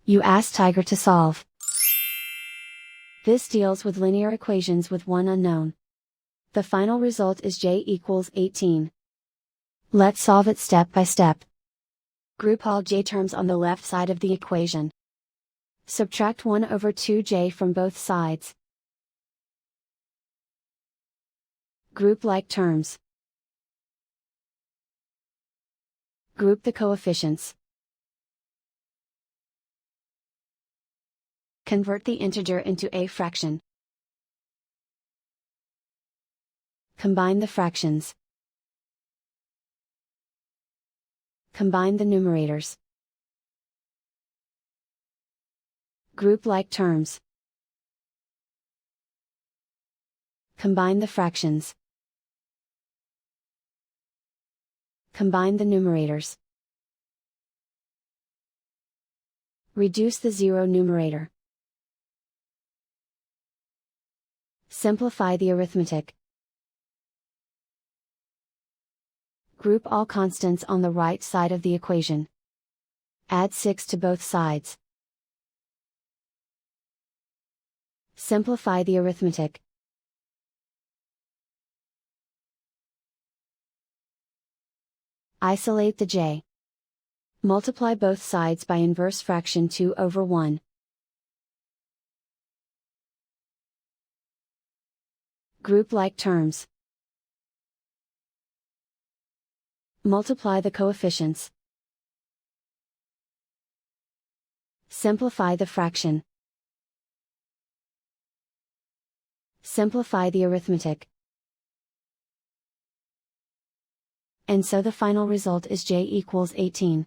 You ask Tiger to solve. This deals with linear equations with one unknown. The final result is j equals 18. Let's solve it step by step. Group all j terms on the left side of the equation. Subtract 1 over 2j from both sides. Group like terms. Group the coefficients. Convert the integer into a fraction. Combine the fractions. Combine the numerators. Group like terms. Combine the fractions. Combine the numerators. Reduce the zero numerator. Simplify the arithmetic. Group all constants on the right side of the equation. Add 6 to both sides. Simplify the arithmetic. Isolate the j. Multiply both sides by inverse fraction 2 over 1. Group like terms. Multiply the coefficients. Simplify the fraction. Simplify the arithmetic. And so the final result is j equals 18.